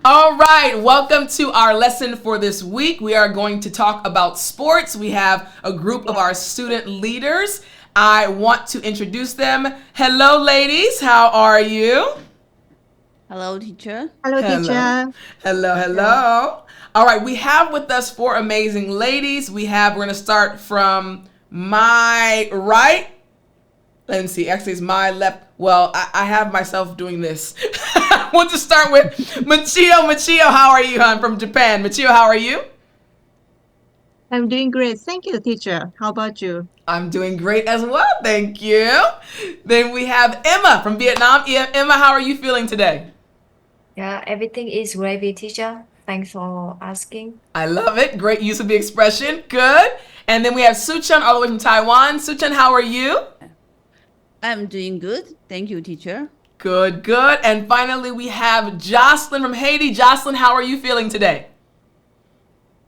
All right, welcome to our lesson for this week. We are going to talk about sports. We have a group of our student leaders. I want to introduce them. Hello, ladies. How are you? Hello, teacher. Hello, Hello. teacher. Hello, hello. All right, we have with us four amazing ladies. We're going to start from my right. Let me see. Actually, it's my left. Well, I have myself doing this. I want to start with Michio. Michio, how are you, hon, from Japan? Michio, how are you? I'm doing great. Thank you, teacher. How about you? I'm doing great as well. Thank you. Then we have Emma from Vietnam. Emma, how are you feeling today? Yeah, everything is gravy, teacher. Thanks for asking. I love it. Great use of the expression. Good. And then we have Suchun all the way from Taiwan. Suchun, how are you? I'm doing good. Thank you, teacher. Good, good. And finally, we have Jocelyn from Haiti. Jocelyn, how are you feeling today?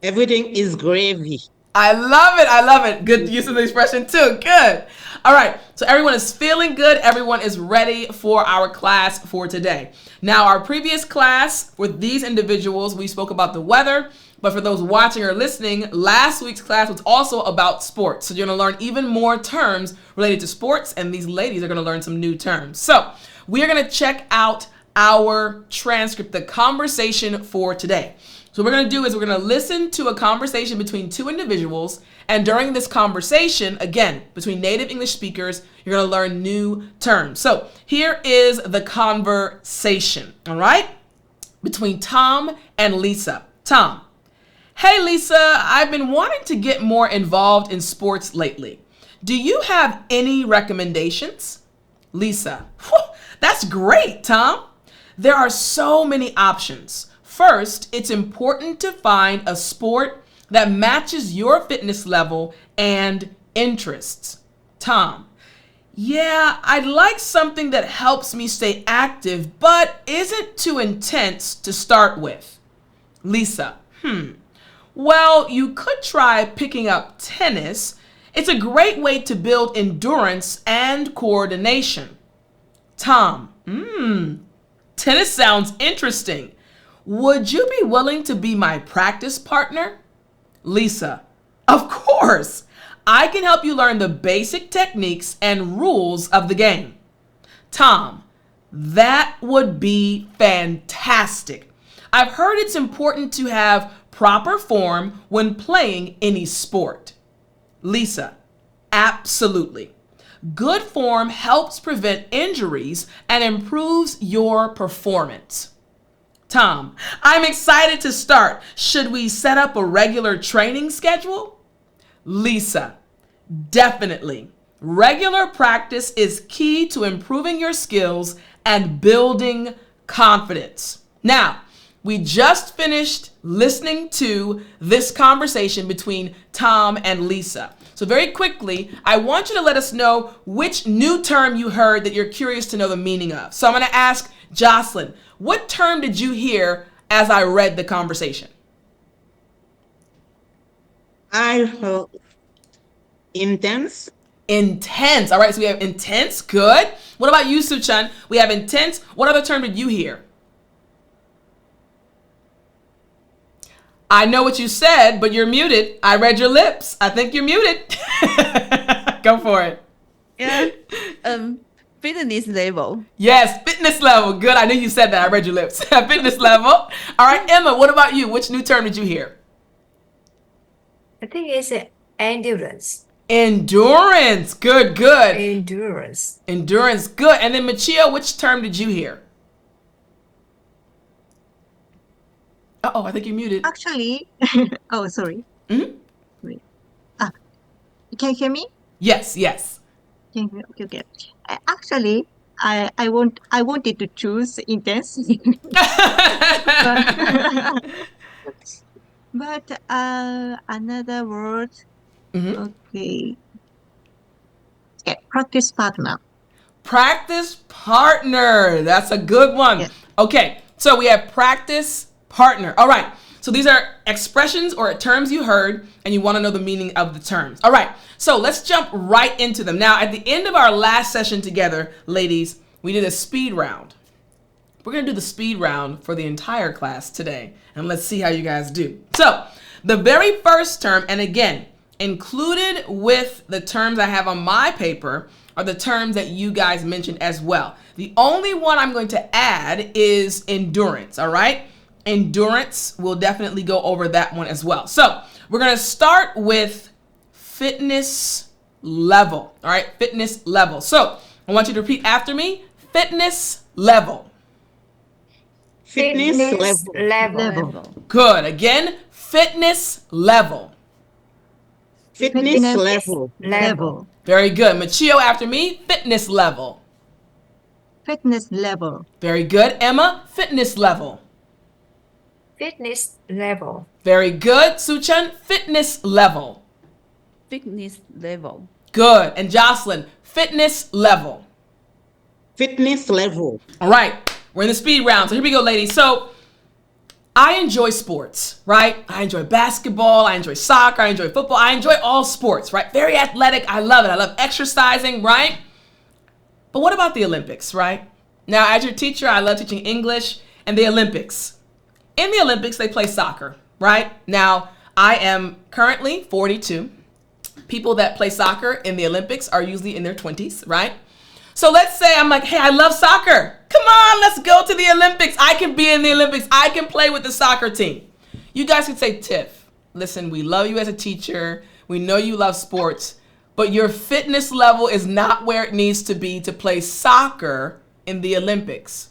Everything is gravy. I love it. I love it. Good use of the expression too. Good. All right. So everyone is feeling good. Everyone is ready for our class for today. Now, our previous class with these individuals, we spoke about the weather. But for those watching or listening, last week's class was also about sports. So you're going to learn even more terms related to sports. And these ladies are going to learn some new terms. So we are going to check out our transcript, the conversation for today. So what we're going to do is we're going to listen to a conversation between two individuals. And during this conversation, again, between native English speakers, you're going to learn new terms. So here is the conversation, all right, between Tom and Lisa. Tom: hey, Lisa, I've been wanting to get more involved in sports lately. Do you have any recommendations? Lisa: that's great, Tom. There are so many options. First, it's important to find a sport that matches your fitness level and interests. Tom: yeah, I'd like something that helps me stay active, but isn't too intense to start with. Lisa: well, you could try picking up tennis. It's a great way to build endurance and coordination. Tom: tennis sounds interesting. Would you be willing to be my practice partner? Lisa: of course. I can help you learn the basic techniques and rules of the game. Tom: that would be fantastic. I've heard it's important to have proper form when playing any sport. Lisa: absolutely. Good form helps prevent injuries and improves your performance. Tom: I'm excited to start. Should we set up a regular training schedule? Lisa: definitely. Regular practice is key to improving your skills and building confidence. Now, we just finished listening to this conversation between Tom and Lisa. So very quickly, I want you to let us know which new term you heard that you're curious to know the meaning of. So I'm going to ask Jocelyn, what term did you hear as I read the conversation? I heard intense. Intense. All right, so we have intense. Good. What about you, Suchan? We have intense. What other term did you hear? I know what you said, but you're muted. I read your lips. I think you're muted. Go for it. Yeah. Fitness level. Yes, fitness level. Good. I knew you said that. I read your lips. Fitness level. All right, Emma, what about you? Which new term did you hear? I think it's endurance. Endurance. Good, good. Endurance. Endurance. Good. And then Machio, which term did you hear? Uh-oh, I think you're muted. Actually, oh, sorry. Mhm. Wait. Ah, can you hear me? Yes, yes. Can you hear? Okay, okay. Actually, I wanted to choose intense, but another word. Mhm. Okay. Okay. Practice partner. Practice partner. That's a good one. Yes. Okay, so we have practice partner. All right, so these are expressions or terms you heard, and you want to know the meaning of the terms. All right, so let's jump right into them. Now, at the end of our last session together, ladies, we did a speed round. we're going to do the speed round for the entire class today. And let's see how you guys do. So the very first term, and again, included with the terms I have on my paper are the terms that you guys mentioned as well. The only one I'm going to add is endurance, all right? Endurance, we'll definitely go over that one as well. So we're going to start with fitness level, all right? Fitness level. So I want you to repeat after me. Fitness level. Fitness level. Level. Good. Again, fitness level. Fitness level. Level. Very good. Machio after me. Fitness level. Fitness level. Very good. Emma, fitness level. Fitness level. Very good. Suchan, fitness level. Fitness level. Good. And Jocelyn, fitness level. Fitness level. All right. We're in the speed round. So here we go, ladies. So I enjoy sports, right? I enjoy basketball. I enjoy soccer. I enjoy football. I enjoy all sports, right? Very athletic. I love it. I love exercising, right? But what about the Olympics, right? Now, as your teacher, I love teaching English and the Olympics. In the Olympics, they play soccer, right? Now, I am currently 42. People that play soccer in the Olympics are usually in their 20s, right? So let's say I'm like, hey, I love soccer. Come on, let's go to the Olympics. I can be in the Olympics. I can play with the soccer team. You guys could say, Tiff, listen, we love you as a teacher. We know you love sports, but your fitness level is not where it needs to be to play soccer in the Olympics.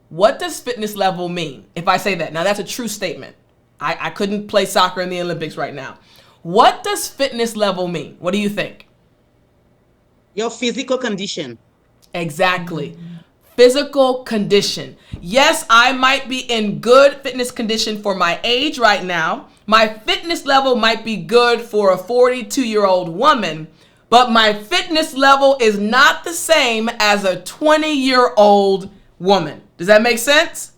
What does fitness level mean if I say that? Now, that's a true statement. I couldn't play soccer in the Olympics right now. What does fitness level mean? What do you think? Your physical condition. Exactly. Physical condition. Yes, I might be in good fitness condition for my age right now. My fitness level might be good for a 42-year-old woman, but my fitness level is not the same as a 20-year-old woman. Does that make sense?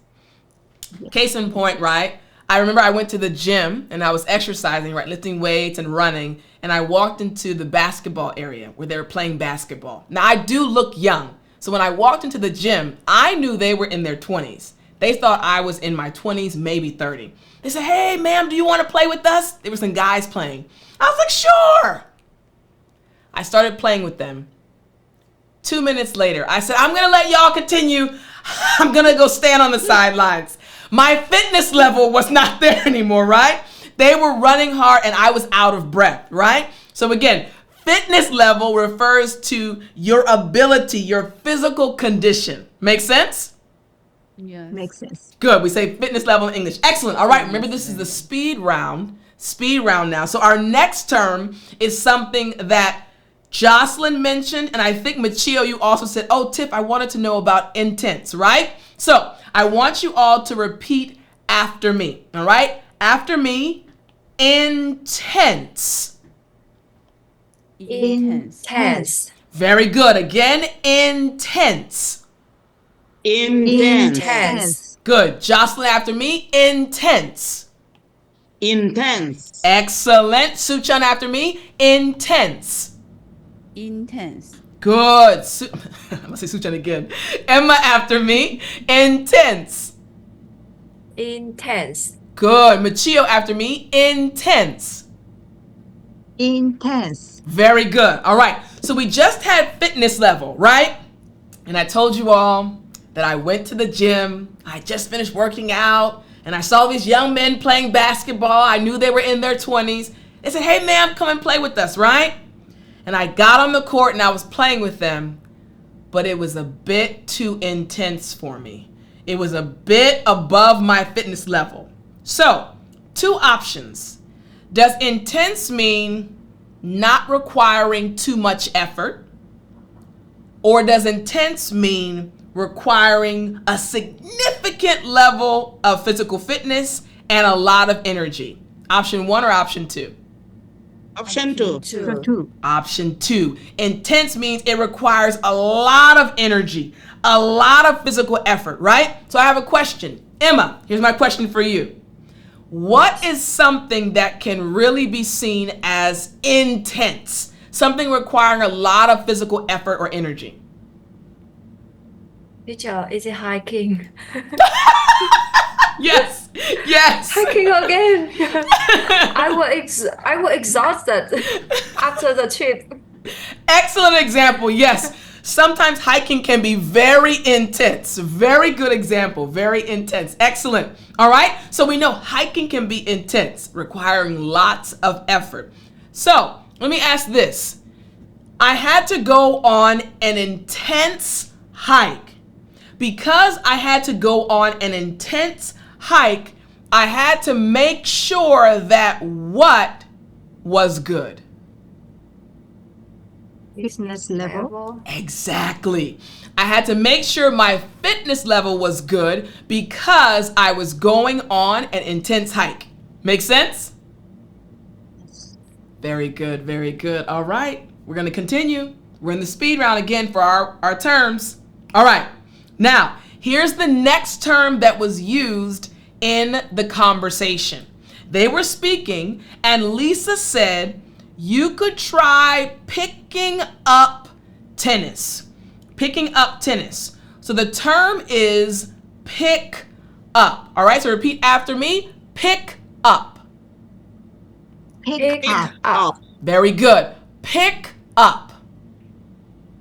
Case in point, right? I remember I went to the gym and I was exercising, right, lifting weights and running, and I walked into the basketball area where they were playing basketball. Now, I do look young, so when I walked into the gym, I knew they were in their 20s. They thought I was in my 20s, maybe 30. They said, hey, ma'am, do you want to play with us? There were some guys playing. I was like, sure. I started playing with them. 2 minutes later, I said, I'm going to let y'all continue. I'm going to go stand on the sidelines. My fitness level was not there anymore, right? They were running hard and I was out of breath, right? So again, fitness level refers to your ability, your physical condition. Make sense? Yes. Makes sense. Good. We say fitness level in English. Excellent. All right. Remember, this is the speed round. Speed round now. So our next term is something that Jocelyn mentioned, and I think Machio, you also said, oh, Tiff, I wanted to know about intense, right? So I want you all to repeat after me, all right? After me, intense. Intense. Very good. Again, intense. Intense. Intense. Good. Jocelyn after me, intense. Intense. Excellent. Suchan after me, intense. Intense. Good. I'm going to say Suchan again. Emma after me, intense. Intense. Good. Machio after me, intense. Intense. Very good. All right. So we just had fitness level, right? And I told you all that I went to the gym. I just finished working out and I saw these young men playing basketball. I knew they were in their 20s. They said, hey, ma'am, come and play with us, right? And I got on the court and I was playing with them, but it was a bit too intense for me. It was a bit above my fitness level. So, two options. Does intense mean not requiring too much effort? Or does intense mean requiring a significant level of physical fitness and a lot of energy? Option 1 or option 2? Option 2. Two. Option 2. Intense means it requires a lot of energy, a lot of physical effort, right? So I have a question. Emma, here's my question for you. What is something that can really be seen as intense? Something requiring a lot of physical effort or energy? Teacher, is it hiking? Yes. Yes. Hiking again. I was exhausted after the trip. Excellent example. Yes. Sometimes hiking can be very intense. Very good example. Very intense. Excellent. All right. So we know hiking can be intense, requiring lots of effort. So let me ask this. I had to go on an intense hike. Because I had to go on an intense hike, I had to make sure that what was good? Fitness level. Exactly. I had to make sure my fitness level was good because I was going on an intense hike. Make sense? Very good, very good. All right, we're going to continue. We're in the speed round again for our terms. All right, now here's the next term that was used in the conversation. They were speaking and Lisa said, you could try picking up tennis. Picking up tennis. So the term is pick up. All right, so repeat after me. Pick up. Pick up. Up. Very good. Pick up.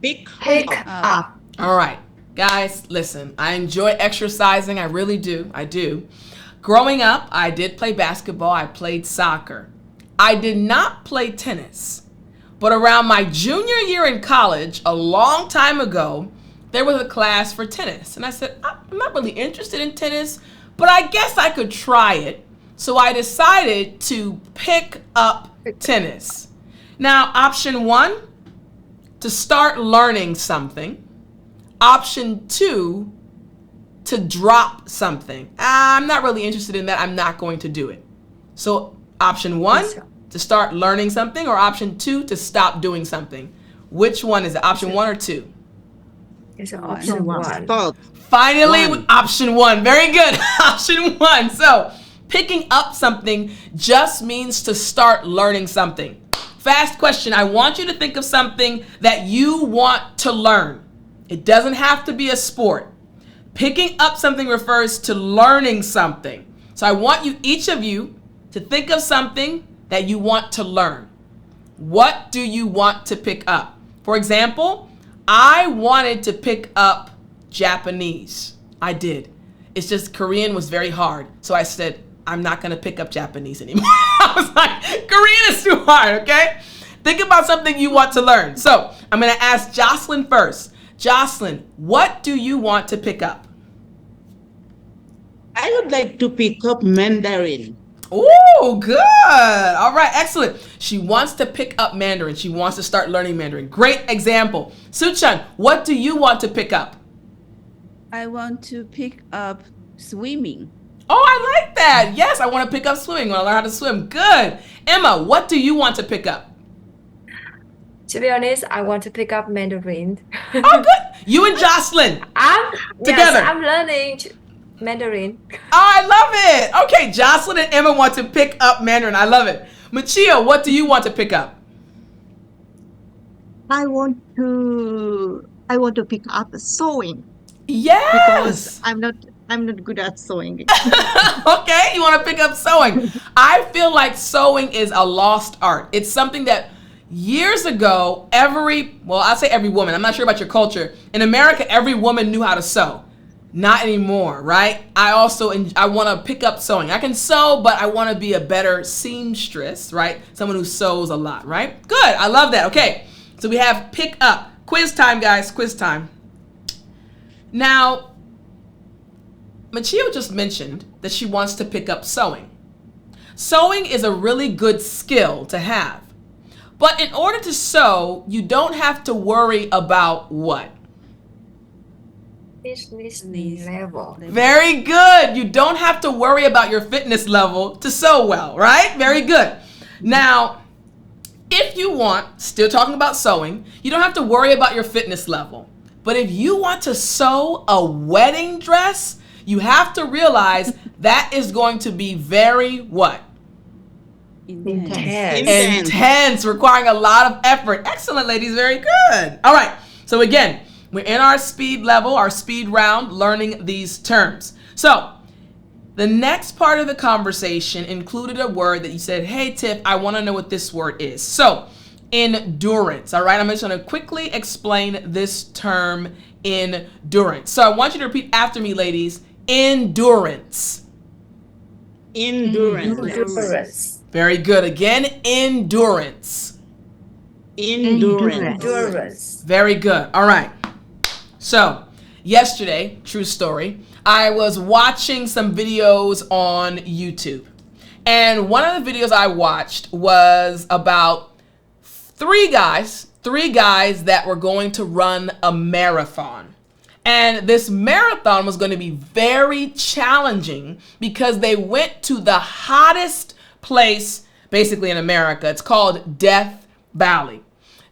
Pick Pick up. up. All right, guys, listen, I enjoy exercising. I really do. I do. Growing up, I did play basketball. I played soccer. I did not play tennis. But around my junior year in college, a long time ago, there was a class for tennis. And I said, I'm not really interested in tennis, but I guess I could try it. So I decided to pick up tennis. Now, option 1, to start learning something. Option 2, to drop something. I'm not really interested in that. I'm not going to do it. So option 1, to start learning something, or option 2, to stop doing something. Which one is it? Option 1 or 2? It's option one. Start. Finally, One. option 1. Very good. Option 1. So picking up something just means to start learning something. Fast question. I want you to think of something that you want to learn. It doesn't have to be a sport. Picking up something refers to learning something. So I want you, each of you, to think of something that you want to learn. What do you want to pick up? For example, I wanted to pick up Japanese. I did. It's just Korean was very hard. So I said, I'm not going to pick up Japanese anymore. I was like, Korean is too hard, okay? Think about something you want to learn. So I'm going to ask Jocelyn first. Jocelyn, what do you want to pick up? I would like to pick up Mandarin. Oh, good. All right, excellent. She wants to pick up Mandarin. She wants to start learning Mandarin. Great example. Suchan, what do you want to pick up? I want to pick up swimming. Oh, I like that. Yes, I want to pick up swimming. I want to learn how to swim. Good. Emma, what do you want to pick up? To be honest, I want to pick up Mandarin. Oh, good. You and Jocelyn. Together. I'm learning Mandarin. Oh, I love it. Okay, Jocelyn and Emma want to pick up Mandarin. I love it. Machia, what do you want to pick up? I want to pick up sewing Yes. because I'm not good at sewing. Okay, you want to pick up sewing. I feel like sewing is a lost art. It's something that years ago, I'll say every woman, I'm not sure about your culture. In America, every woman knew how to sew. Not anymore, right? I want to pick up sewing. I can sew, but I want to be a better seamstress, right? Someone who sews a lot, right? Good, I love that. Okay, so we have pick up. Quiz time, guys, quiz time. Now, Machio just mentioned that she wants to pick up sewing. Sewing is a really good skill to have. But in order to sew, you don't have to worry about what? Fitness level. Very good. You don't have to worry about your fitness level to sew well, right? Very good. Now, if you want, still talking about sewing, you don't have to worry about your fitness level. But if you want to sew a wedding dress, you have to realize that is going to be very what? Intense. Intense, requiring a lot of effort. Excellent, ladies. Very good. All right. So again, We're in our speed level, our speed round, learning these terms. So the next part of the conversation included a word that you said, hey, Tiff, I want to know what this word is. So endurance. All right, I'm just going to quickly explain this term, endurance. So I want you to repeat after me, ladies. Endurance. Endurance. Endurance. Very good. Again, endurance. Endurance. Endurance. Very good. All right. So yesterday, true story, I was watching some videos on YouTube. And one of the videos I watched was about three guys that were going to run a marathon. And this marathon was going to be very challenging because they went to the hottest place basically in America. It's called Death Valley.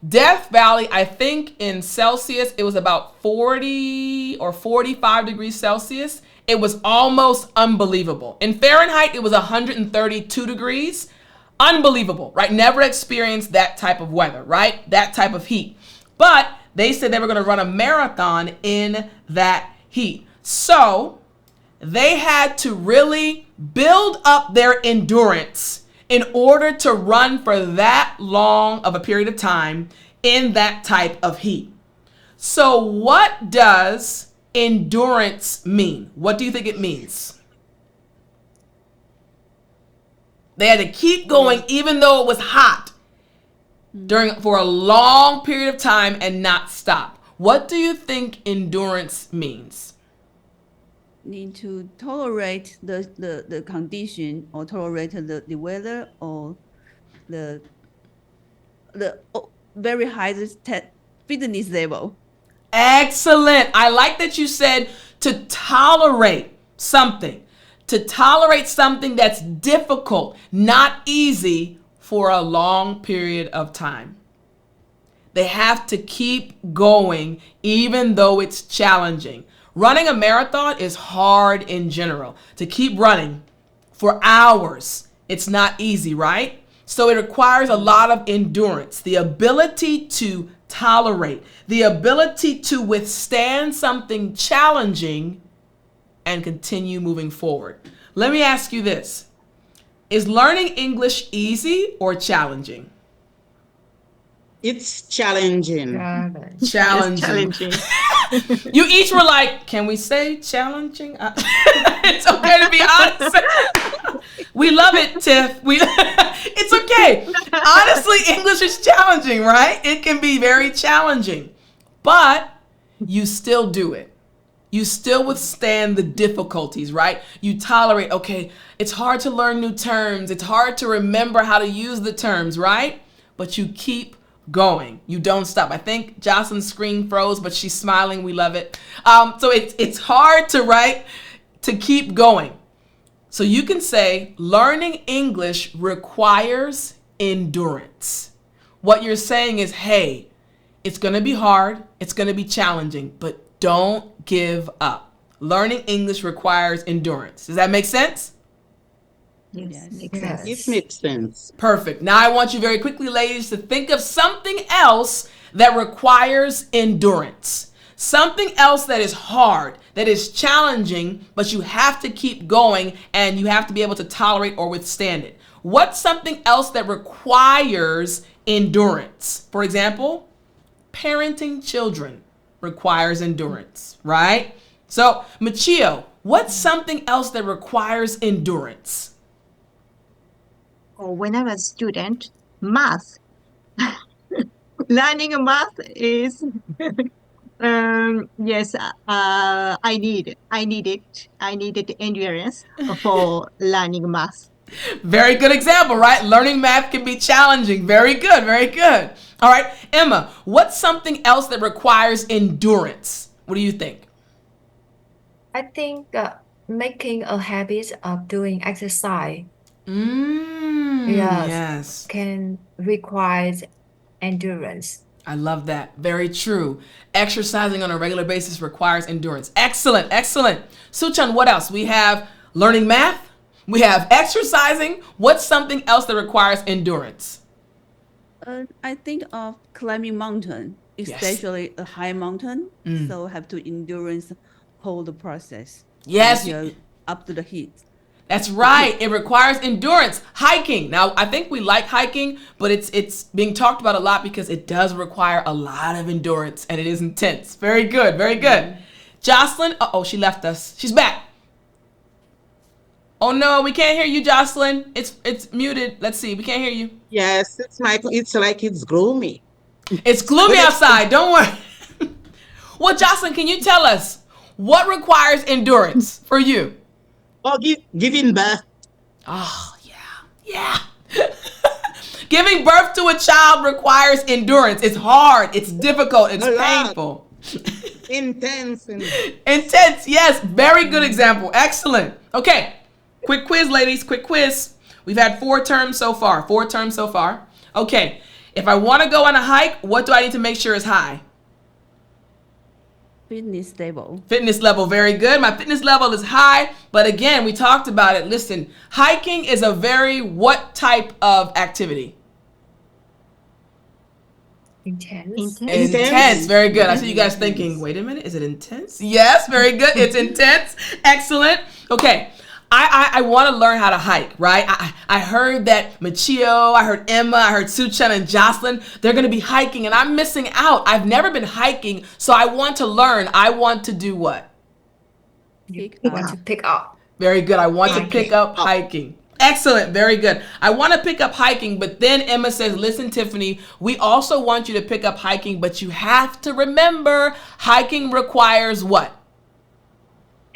Death Valley, I think in Celsius, it was about 40 or 45 degrees Celsius. It was almost unbelievable. In Fahrenheit, it was 132 degrees. Unbelievable, right? Never experienced that type of weather, right? That type of heat. But they said they were going to run a marathon in that heat. So they had to really build up their endurance in order to run for that long of a period of time in that type of heat. So what does endurance mean? What do you think it means? They had to keep going even though it was hot for a long period of time and not stop. What do you think endurance means? Need to tolerate the condition or tolerate the weather or the very high fitness level. Excellent. I like that you said to tolerate something. To tolerate something that's difficult, not easy for a long period of time. They have to keep going even though it's challenging. Running a marathon is hard in general. To keep running for hours, it's not easy, right? So it requires a lot of endurance, the ability to tolerate, the ability to withstand something challenging and continue moving forward. Let me ask you this. Is learning English easy or challenging? It's challenging. Challenging. Challenging. You each were like, can we say challenging? It's okay to be honest. We love it, Tiff. It's okay. Honestly, English is challenging, right? It can be very challenging, but you still do it. You still withstand the difficulties, right? You tolerate, okay, it's hard to learn new terms. It's hard to remember how to use the terms, right? But you keep going. You don't stop. I think Jocelyn's screen froze, but she's smiling. We love it. So it's hard to keep going. So you can say learning English requires endurance. What you're saying is, hey, it's going to be hard. It's going to be challenging, but don't give up. Learning English requires endurance. Does that make sense? Yes, Yes. makes sense. It makes sense. Perfect. Now I want you very quickly, ladies, to think of something else that requires endurance. Something else that is hard, that is challenging, but you have to keep going and you have to be able to tolerate or withstand it. What's something else that requires endurance? For example, parenting children requires endurance, right? So, Machio, what's something else that requires endurance? When I was a student, math. Learning math is yes. I needed endurance for learning math. Very good example, right? Learning math can be challenging. Very good, very good. All right, Emma, what's something else that requires endurance? What do you think? I think making a habit of doing exercise Yes. Yes. can require endurance. I love that. Very true. Exercising on a regular basis requires endurance. Excellent, excellent. Suchan, what else? We have learning math. We have exercising. What's something else that requires endurance? I think of climbing mountain. especially a high mountain. So have to endurance hold the process. Yes. Until up to the heat. That's right. It requires endurance. Hiking. Now, I think we like hiking, but it's being talked about a lot because it does require a lot of endurance and it is intense. Very good. Very good. Jocelyn. Uh-oh, she left us. She's back. Oh no, we can't hear you, Jocelyn. It's muted. Let's see. We can't hear you. Yes, it's like it's gloomy. It's gloomy outside. Don't worry. Well, Jocelyn, can you tell us what requires endurance for you? Oh, giving birth. Oh, yeah. Giving birth to a child requires endurance. It's hard. It's difficult. It's A lot. painful. Intense. Intense. Yes. Very good example. Excellent. Okay. Quick quiz, ladies. Quick quiz. We've had 4 terms so far. Okay. If I want to go on a hike, what do I need to make sure is high? Fitness level. Fitness level, very good. My fitness level is high, but again, we talked about it. Listen, hiking is a very what type of activity? Intense. Intense. Very good. I see you guys thinking, wait a minute, is it intense? Yes, very good. It's intense. Excellent. Okay. I want to learn how to hike, right? I heard that Machio, I heard Emma, I heard Suchan and Jocelyn, they're going to be hiking and I'm missing out. I've never been hiking, so I want to learn. I want to do what? You want to pick up. Very good. I want to pick up hiking. Excellent. Very good. I want to pick up hiking, but then Emma says, listen, Tiffani, we also want you to pick up hiking, but you have to remember hiking requires what?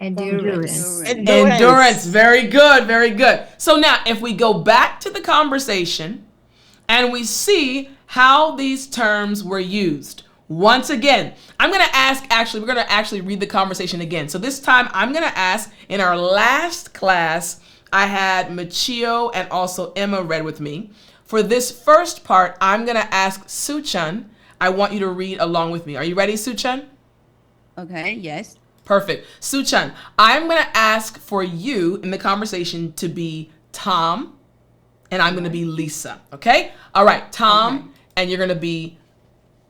Endurance. Endurance. Very good. Very good. So now if we go back to the conversation and we see how these terms were used. Once again, we're going to actually read the conversation again. So this time I'm going to ask, in our last class, I had Machio and also Emma read with me. For this first part, I'm going to ask Suchan. I want you to read along with me. Are you ready, Suchan? Okay, yes. Perfect. Suchan, I'm going to ask for you in the conversation to be Tom, and I'm going to be Lisa. Okay? All right, Tom, Okay. and you're going to be,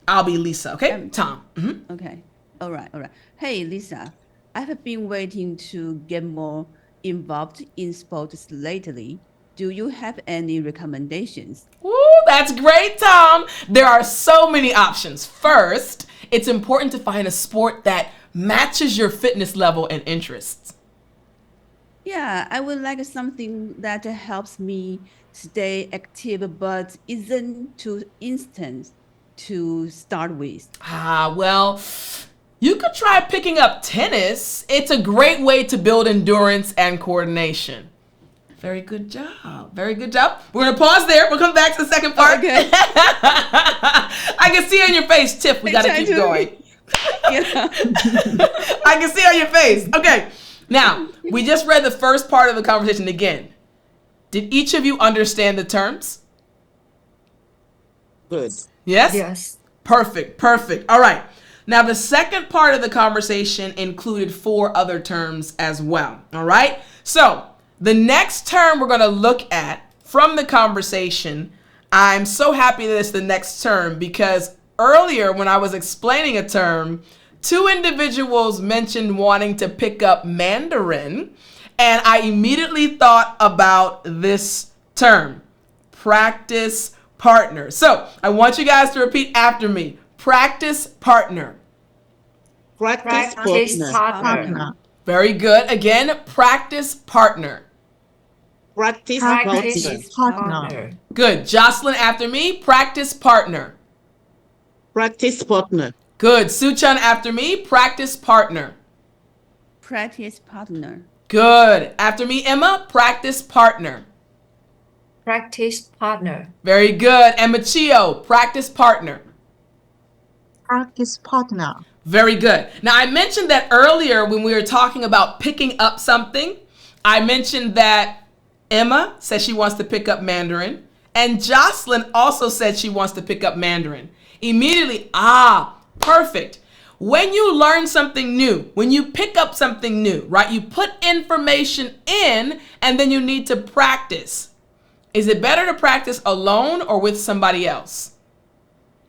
I'll be Lisa. Okay? Tom. Mm-hmm. Okay. All right. Hey, Lisa, I have been waiting to get more involved in sports lately. Do you have any recommendations? Woo, that's great, Tom. There are so many options. First, it's important to find a sport that matches your fitness level and interests. Yeah, I would like something that helps me stay active but isn't too instant to start with. Well, you could try picking up tennis. It's a great way to build endurance and coordination. Very good job. Very good job. We're going to pause there. We'll come back to the second part. Okay. I can see on your face, Tiff. We got to keep going. Yeah. I can see on your face. Okay. Now, we just read the first part of the conversation again. Did each of you understand the terms? Good. Yes? Yes. Perfect. All right. Now, the second part of the conversation included 4 other terms as well. All right. So the next term we're going to look at from the conversation, I'm so happy that it's the next term because earlier when I was explaining a term, 2 individuals mentioned wanting to pick up Mandarin, and I immediately thought about this term, practice partner. So I want you guys to repeat after me. Practice partner. Practice Practice partner. partner. Very good. Again, practice partner. Practice partner. Practice partner. Good. Jocelyn after me. Practice partner. Practice partner. Good. Suchan after me. Practice partner. Practice partner. Good. After me, Emma. Practice partner. Practice partner. Very good. And Machio. Practice partner. Practice partner. Very good. Now, I mentioned that earlier when we were talking about picking up something. I mentioned that Emma said she wants to pick up Mandarin. And Jocelyn also said she wants to pick up Mandarin. Immediately, perfect. When you learn something new, when you pick up something new, right, you put information in and then you need to practice. Is it better to practice alone or with somebody else?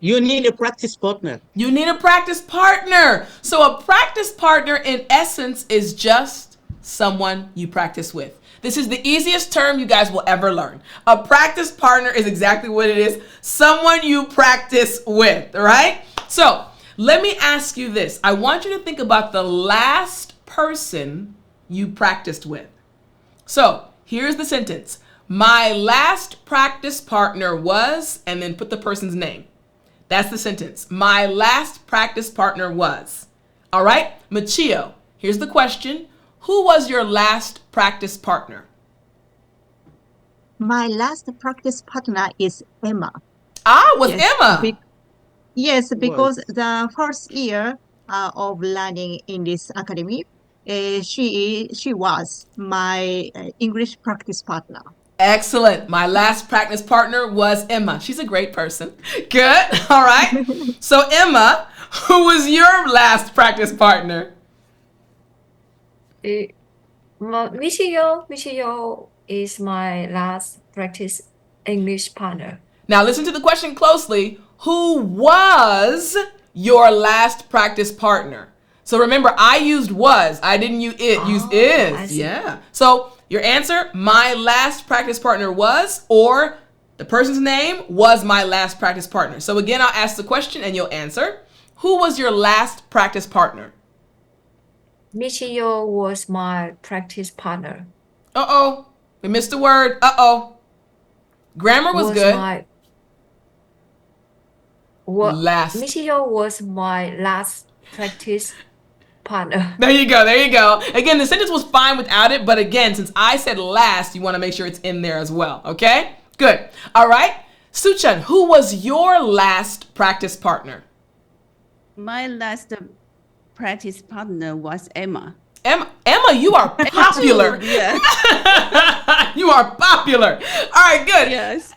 You need a practice partner. You need a practice partner. So a practice partner in essence is just someone you practice with. This is the easiest term you guys will ever learn. A practice partner is exactly what it is. Someone you practice with, right? So let me ask you this. I want you to think about the last person you practiced with. So here's the sentence. My last practice partner was, and then put the person's name. That's the sentence. My last practice partner was. All right, Machio, here's the question. Who was your last practice partner? My last practice partner is Emma. Was Yes, Emma. Yes, because Was. the first year of learning in this academy, she was my English practice partner. Excellent. My last practice partner was Emma. She's a great person. Good. All right. So Emma, who was your last practice partner? Michio is my last practice English partner. Now listen to the question closely. Who was your last practice partner? So remember, I used was. I didn't use I is. see. Yeah. So your answer, my last practice partner was, or the person's name was my last practice partner. So again, I'll ask the question and you'll answer. Who was your last practice partner? Michio was my practice partner. Uh-oh. We missed a word. Uh-oh. Grammar was good. Last. Michio was my last practice partner. There you go. There you go. Again, the sentence was fine without it, but again, since I said last, you want to make sure it's in there as well. Okay? Good. All right. Suchan, who was your last practice partner? My last practice partner was Emma. Emma, you are popular. Yeah. You are popular. All right, good. Yes.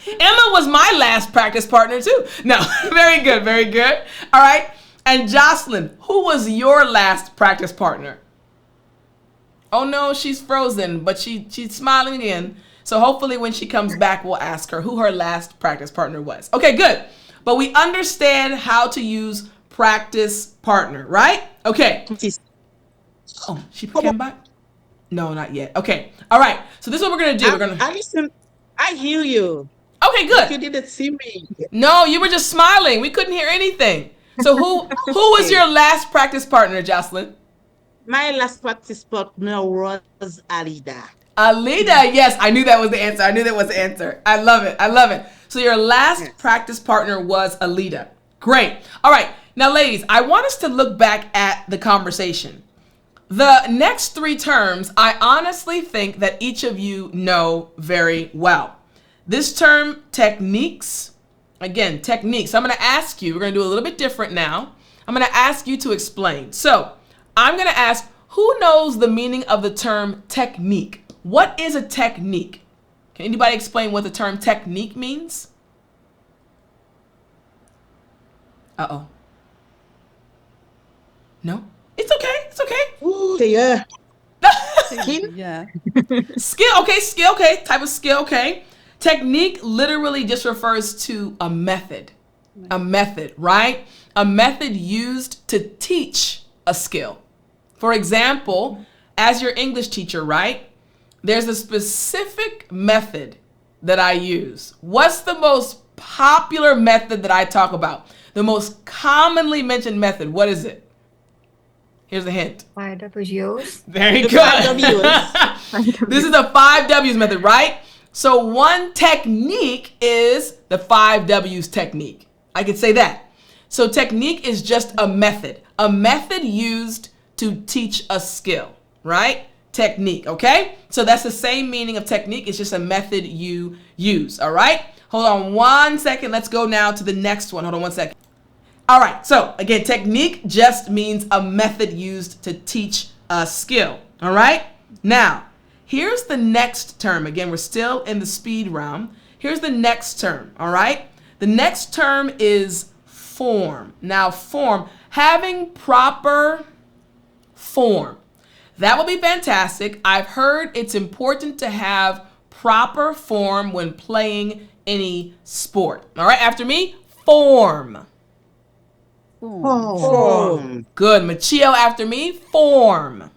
Emma was my last practice partner too. No, very good, very good. All right. And Jocelyn, who was your last practice partner? Oh no, she's frozen, but she's smiling again. So hopefully when she comes back, we'll ask her who her last practice partner was. Okay, good. But we understand how to use practice partner, right? Okay. Oh, she came back? No, not yet. Okay. All right. So this is what we're going to do. We're going to... I listen. I hear you. Okay, good. You didn't see me. No, you were just smiling. We couldn't hear anything. So who was your last practice partner, Jocelyn? My last practice partner was Alida. Alida. Yes, I knew that was the answer. I knew that was the answer. I love it. I love it. So your last practice partner was Alida. Great. All right. Now, ladies, I want us to look back at the conversation. The next three terms, I honestly think that each of you know very well. This term, techniques, again, techniques. I'm going to ask you, we're going to do a little bit different now. I'm going to ask you to explain. So I'm going to ask, who knows the meaning of the term technique? What is a technique? Can anybody explain what the term technique means? Uh-oh. No? It's okay. It's okay. Ooh, yeah. Yeah. Skill, okay, skill, okay, type of skill, okay. Technique literally just refers to a method, right? A method used to teach a skill. For example, as your English teacher, right? There's a specific method that I use. What's the most popular method that I talk about? The most commonly mentioned method, what is it? Here's a hint. 5 W's. Very The good. 5 W's. This is the 5 W's method, right? So one technique is the 5 W's technique. I could say that. So technique is just a method used to teach a skill, right? Technique, okay? So that's the same meaning of technique. It's just a method you use, all right? Hold on 1 second. Let's go now to the next one. Hold on 1 second. All right, so again, technique just means a method used to teach a skill, all right? Now, here's the next term. Again, we're still in the speed round. Here's the next term, all right? The next term is form. Now, form, having proper form. That will be fantastic. I've heard it's important to have proper form when playing any sport. All right, after me, form. Form. Form. Good. Machio after me, form.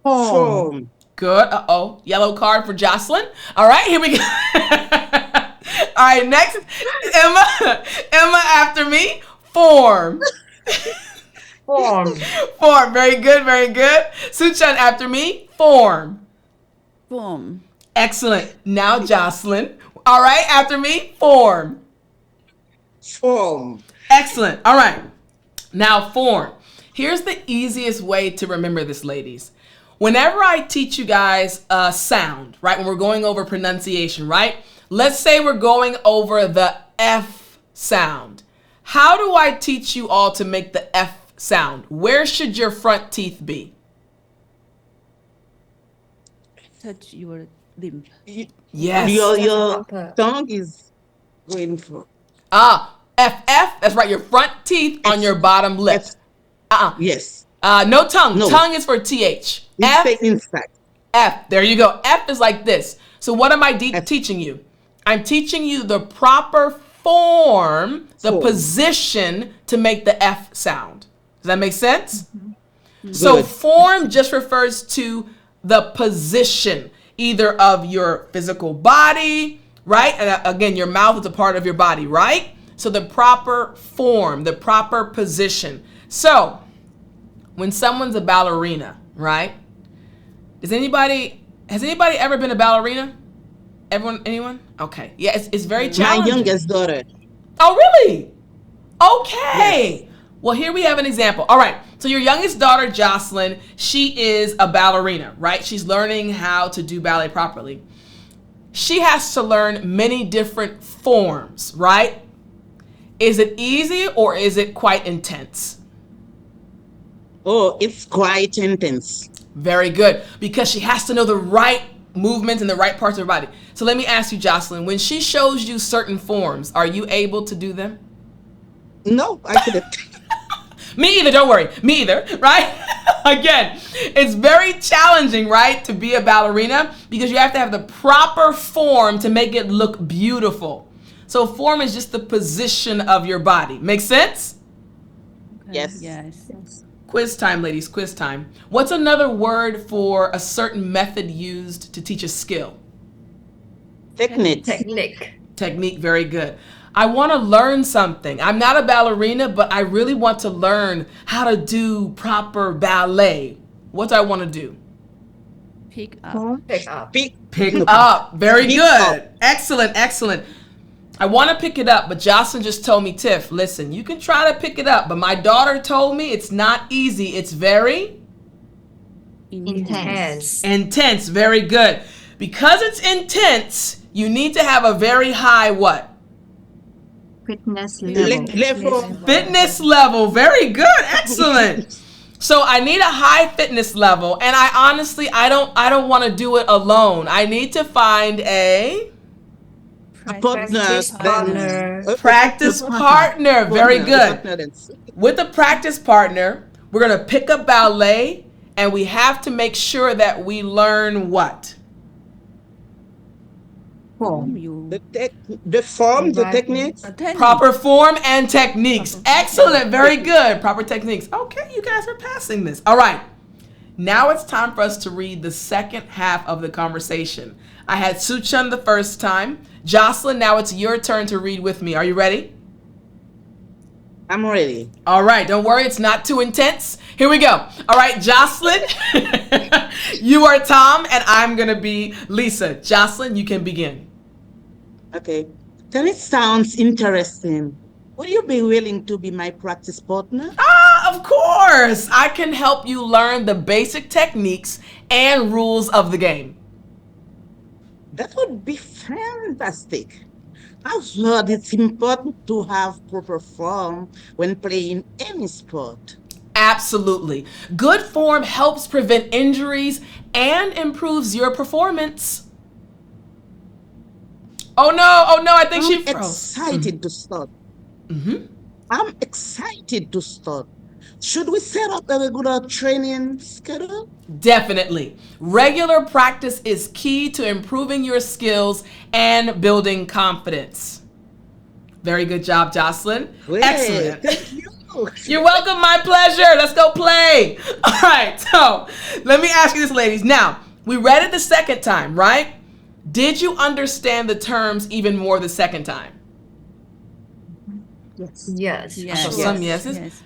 Form. Good. Uh-oh. Yellow card for Jocelyn. All right, here we go. All right, next. Emma after me, form. Form. Form. Very good, very good. Suchan after me, form. Form. Excellent. Now Jocelyn. All right, after me, form. Form. Excellent. All right. Now form. Here's the easiest way to remember this, ladies. Whenever I teach you guys a sound, right, when we're going over pronunciation, right? Let's say we're going over the F sound. How do I teach you all to make the F sound? Where should your front teeth be? Touch your lip. Yes. Your Upper. tongue is going for. F, that's right, your front teeth on your bottom lip. Yes. No tongue. No. Tongue is for TH. You F, say inside. F. There you go. F is like this. So what am I teaching you? I'm teaching you the proper form, the Form. position to make the F sound. Does that make sense? So Good. form just refers to the position, either of your physical body, right? And again, your mouth is a part of your body, right? So the proper form, the proper position. So when someone's a ballerina, right? Has anybody ever been a ballerina? Anyone? Okay. Yeah, it's very My challenging. youngest daughter. Oh, really? Okay. Well, here we have an example. All right. So your youngest daughter, Jocelyn, she is a ballerina, right? She's learning how to do ballet properly. She has to learn many different forms, right? Is it easy or is it quite intense? Oh, it's quite intense. Very good. Because she has to know the right movements in the right parts of her body. So let me ask you, Jocelyn, when she shows you certain forms, are you able to do them? No, I couldn't. Me either, don't worry. Me either, right? Again, it's very challenging, right, to be a ballerina because you have to have the proper form to make it look beautiful. So form is just the position of your body. Make sense? Okay, Yes. Yes. Quiz time, ladies, quiz time. What's another word for a certain method used to teach a skill? Technique. Technique. Technique, very good. I want to learn something. I'm not a ballerina, but I really want to learn how to do proper ballet. What do I want to do? Pick up. Form. Pick up. Pick up. Very Pick good. up. Excellent, excellent. I want to pick it up, but Jocelyn just told me, Tiff, listen, you can try to pick it up, but my daughter told me it's not easy. It's very Intense. intense. Very good. Because it's intense, you need to have a very high what? Fitness level. Level. Fitness level. Very good. Excellent. So I need a high fitness level, and I honestly I don't want to do it alone. I need to find a Practice partner. practice partner. Very good. With a practice partner, we're going to pick up ballet, and we have to make sure that we learn what? Form. The form, the techniques. Proper form and techniques. Excellent. Very good. Proper techniques. Okay, you guys are passing this. All right. Now it's time for us to read the second half of the conversation. I had Suchun the first time. Jocelyn, now it's your turn to read with me. Are you ready? I'm ready. All right. Don't worry. It's not too intense. Here we go. All right, Jocelyn, you are Tom, and I'm going to be Lisa. Jocelyn, you can begin. Okay. That sounds interesting. Would you be willing to be my practice partner? Of course. I can help you learn the basic techniques and rules of the game. That would be fantastic. I've heard it's important to have proper form when playing any sport. Absolutely. Good form helps prevent injuries and improves your performance. Oh no, I think she I'm froze. excited to start. Mhm. I'm excited to start. Should we set up a regular training schedule? Definitely. Regular practice is key to improving your skills and building confidence. Very good job, Jocelyn. Great. Excellent. Thank you. You're welcome. My pleasure. Let's go play. All right. So let me ask you this, ladies. Now, we read it the second time, right? Did you understand the terms even more the second time? Yes. Yes. Yes. So sure. some yeses. Yes.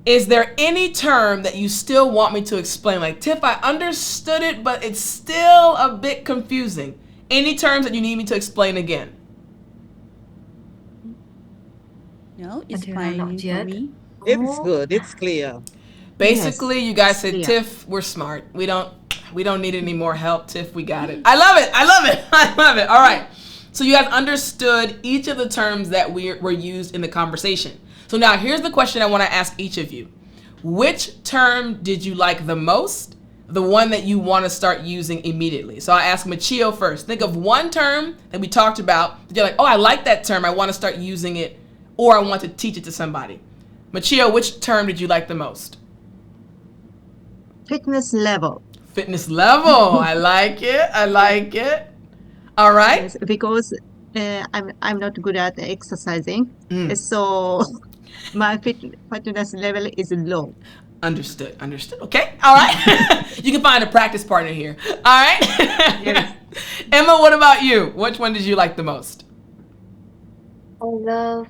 Is there any term that you still want me to explain? Like, Tiff, I understood it, but it's still a bit confusing. Any terms that you need me to explain again? No, it's Until now, fine not for yet. me. It's Oh. good. It's clear. Basically, Yes. you guys said, Yeah. Tiff, we're smart. We don't need any more help. Tiff, we got it. I love it. I love it. I love it. All right. So you guys understood each of the terms that were used in the conversation. So now here's the question I want to ask each of you. Which term did you like the most? The one that you want to start using immediately. So I ask Machio first. Think of one term that we talked about that you're like, oh, I like that term. I want to start using it, or I want to teach it to somebody. Machio, which term did you like the most? Fitness level. Fitness level. I like it. I like it. All right. Yes, because I'm not good at exercising, Mm. so my fitness level is low. Understood. Understood. Okay. All right. You can find a practice partner here. All right. Yes. Emma, what about you? Which one did you like the most? I love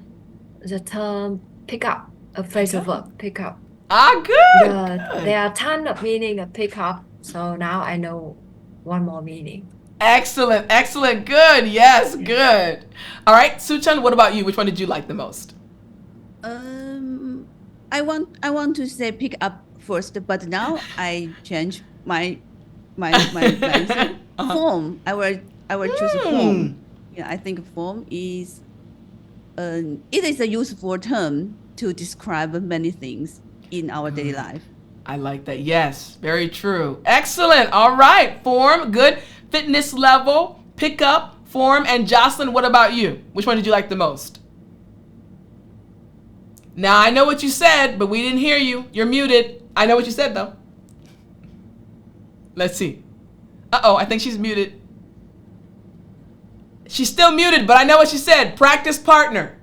the term pick up, a phrasal verb, pick up. Ah, good. There Good. are a ton of meaning of pick up, so now I know one more meaning. Excellent. Excellent. Good. Yes. Good. All right. Suchan, what about you? Which one did you like the most? I want to say pick up first, but now I change my answer. Uh-huh. Form. I will choose Hmm. form. Yeah, I think form is it is a useful term to describe many things in our daily life. I like that. Yes. Very true. Excellent. All right. Form. Good. Fitness level. Pick up. Form. And Jocelyn, what about you? Which one did you like the most? Now, I know what you said, but we didn't hear you. You're muted. I know what you said, though. Let's see. Uh-oh, I think she's muted. She's still muted, but I know what she said. Practice partner,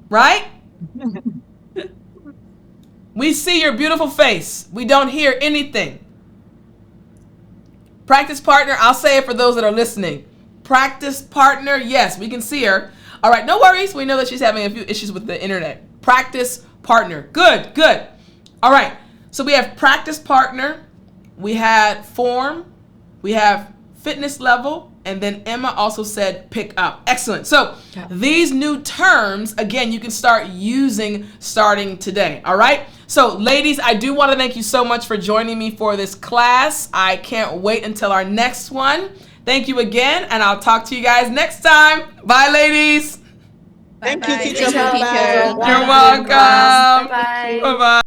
right? We see your beautiful face. We don't hear anything. Practice partner, I'll say it for those that are listening. Practice partner, yes, we can see her. All right, no worries. We know that she's having a few issues with the internet. Practice partner. Good, good. All right, so we have practice partner. We had form. We have fitness level. And then Emma also said pick up. Excellent. So Yeah. these new terms, again, you can start using starting today. All right. So ladies, I do want to thank you so much for joining me for this class. I can't wait until our next one. Thank you again, and I'll talk to you guys next time. Bye, ladies. Thank you, Bye-bye. teacher. Thank you, Bye-bye. teacher. You're welcome. Bye-bye. Bye-bye.